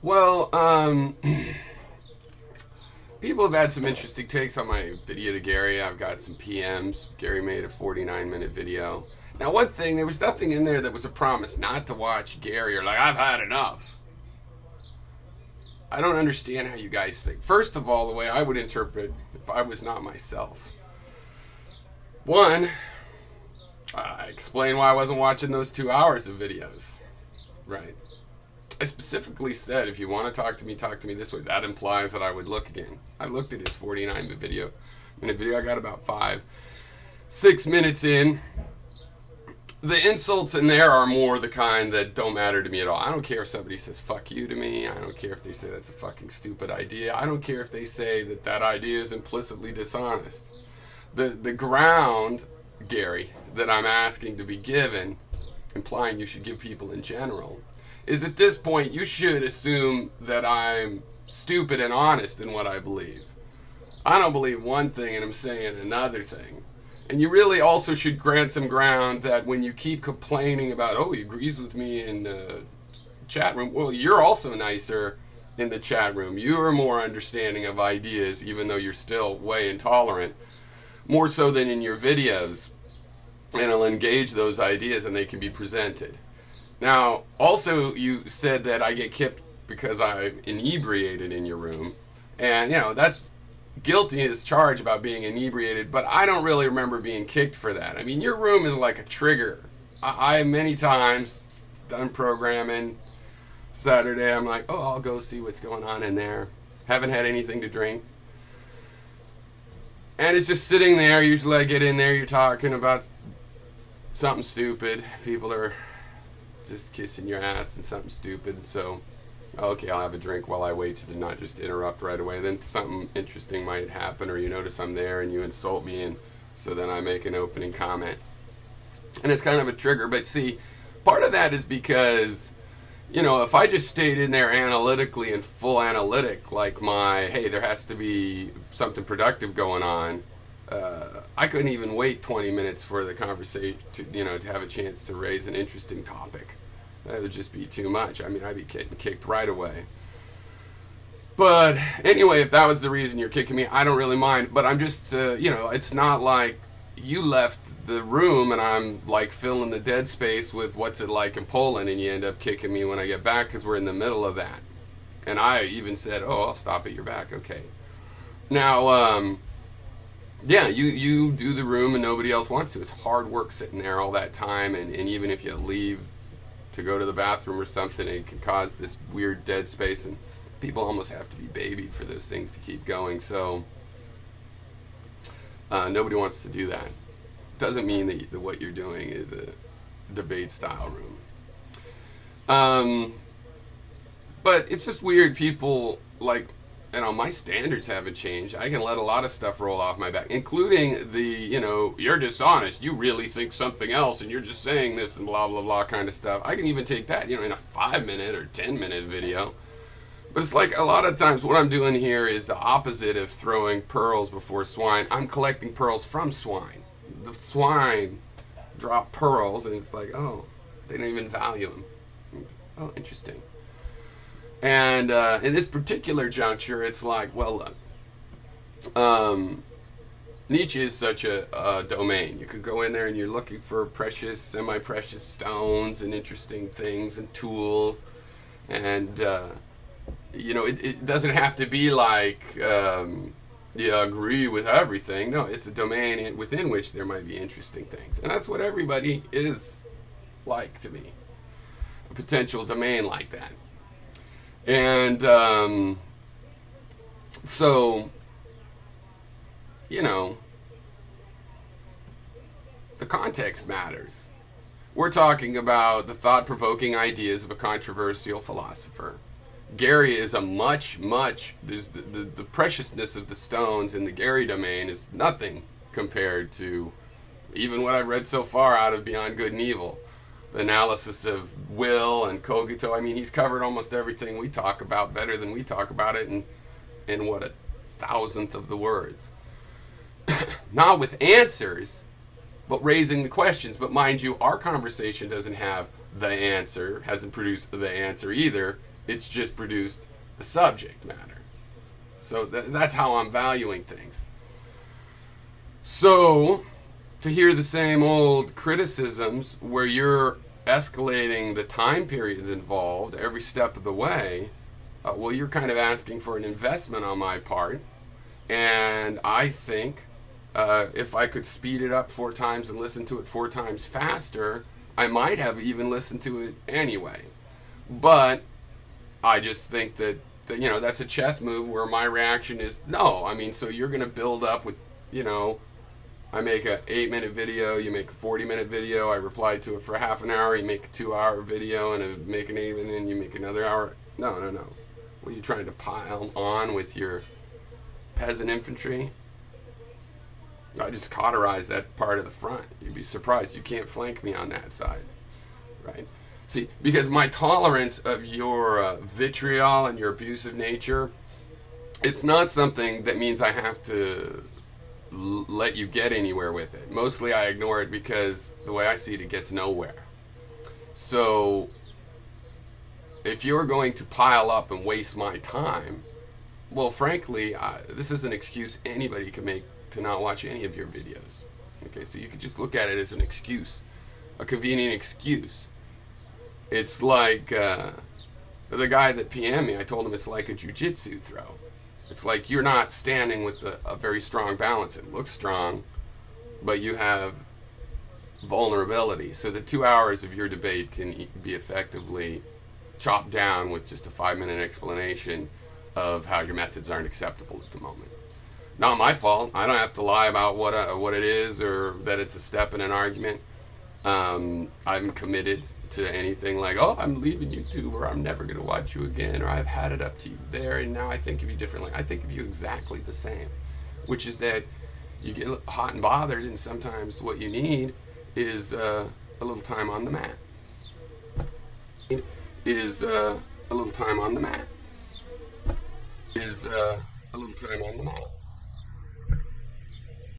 Well, people have had some interesting takes on my video to Gary. I've got some PMs. Gary made a 49-minute video. Now, one thing, there was nothing in there that was a promise not to watch Gary or like, I've had enough. I don't understand how you guys think. First of all, the way I would interpret if I was not myself. One, I explain why I wasn't watching those 2 hours of videos. Right. I specifically said, if you want to talk to me this way. That implies that I would look again. I looked at his 49-minute video. I got about 5-6 minutes in. The insults in there are more the kind that don't matter to me at all. I don't care if somebody says fuck you to me. I don't care if they say that's a fucking stupid idea. I don't care if they say that that idea is implicitly dishonest. The ground, Gary, that I'm asking to be given, implying you should give people in general, is at this point you should assume that I'm stupid and honest in what I believe. I don't believe one thing and I'm saying another thing. And you really also should grant some ground that when you keep complaining about, oh, he agrees with me in the chat room, well, you're also nicer in the chat room. You're more understanding of ideas, even though you're still way intolerant, more so than in your videos. And it'll engage those ideas and they can be presented. Now, also, you said that I get kicked because I'm inebriated in your room. And, you know, that's guilty as charged about being inebriated, but I don't really remember being kicked for that. I mean, your room is like a trigger. I many times done programming. Saturday, I'm like, oh, I'll go see what's going on in there. Haven't had anything to drink. And it's just sitting there. Usually I get in there, you're talking about something stupid. People are just kissing your ass and something stupid. So, okay, I'll have a drink while I wait to not just interrupt right away. Then something interesting might happen, or you notice I'm there and you insult me, and so then I make an opening comment. And it's kind of a trigger. But see, part of that is because, you know, if I just stayed in there analytically and full analytic, like my, hey, there has to be something productive going on, I couldn't even wait 20 minutes for the conversation to, you know, to have a chance to raise an interesting topic. That would just be too much. I mean, I'd be getting kicked right away. But anyway, if that was the reason you're kicking me, I don't really mind. But I'm just, you know, it's not like you left the room and I'm like filling the dead space with what's it like in Poland, and you end up kicking me when I get back because we're in the middle of that. And I even said, oh, I'll stop at your back. Okay. Now, yeah, you do the room and nobody else wants to. It's hard work sitting there all that time, and even if you leave to go to the bathroom or something, it can cause this weird dead space, and people almost have to be babied for those things to keep going. So nobody wants to do that. Doesn't mean that what you're doing is a debate style room. But it's just weird. People, like, you know, my standards haven't changed. I can let a lot of stuff roll off my back, including the, you know, you're dishonest, you really think something else, and you're just saying this and blah, blah, blah kind of stuff. I can even take that, you know, in a 5-minute or 10-minute video. But it's like a lot of times what I'm doing here is the opposite of throwing pearls before swine. I'm collecting pearls from swine. The swine drop pearls, and it's like, oh, they don't even value them. Oh, interesting. And in this particular juncture, it's like, well, look, Nietzsche is such a domain. You could go in there and you're looking for precious, semi-precious stones and interesting things and tools. And, you know, it doesn't have to be like you agree with everything. No, it's a domain within which there might be interesting things. And that's what everybody is like to me. A potential domain like that. And so, you know, the context matters. We're talking about the thought-provoking ideas of a controversial philosopher. Gary is a much, the preciousness of the stones in the Gary domain is nothing compared to even what I've read so far out of Beyond Good and Evil. The analysis of will and cogito. I mean, he's covered almost everything we talk about better than we talk about it in what, 1,000th of the words. Not with answers, but raising the questions. But mind you, our conversation doesn't have the answer, hasn't produced the answer either. It's just produced the subject matter. So that's how I'm valuing things. So, to hear the same old criticisms where you're escalating the time periods involved every step of the way, well, you're kind of asking for an investment on my part. And I think if I could speed it up 4 times and listen to it 4 times faster, I might have even listened to it anyway. But I just think that you know, that's a chess move where my reaction is no. I mean, so you're going to build up with, you know, I make a 8-minute video, you make a 40-minute video, I reply to it for half an hour, you make a 2-hour video and make an 8, and then you make another hour. No. What are you trying to pile on with your peasant infantry? I just cauterize that part of the front. You'd be surprised. You can't flank me on that side, right? See, because my tolerance of your vitriol and your abusive nature, it's not something that means I have to let you get anywhere with it. Mostly I ignore it because the way I see it, it gets nowhere. So if you're going to pile up and waste my time, well, frankly, this is an excuse anybody can make to not watch any of your videos. Okay, so you could just look at it as an excuse, a convenient excuse. It's like the guy that PM'd me, I told him it's like a jiu-jitsu throw. It's like you're not standing with a very strong balance. It looks strong, but you have vulnerability. So the 2 hours of your debate can be effectively chopped down with just a 5-minute explanation of how your methods aren't acceptable at the moment. Not my fault. I don't have to lie about what it is or that it's a step in an argument. I'm committed to anything like, oh, I'm leaving YouTube, or I'm never going to watch you again, or I've had it up to you there, and now I think of you differently. I think of you exactly the same, which is that you get hot and bothered, and sometimes what you need is a little time on the mat. Is a little time on the mat.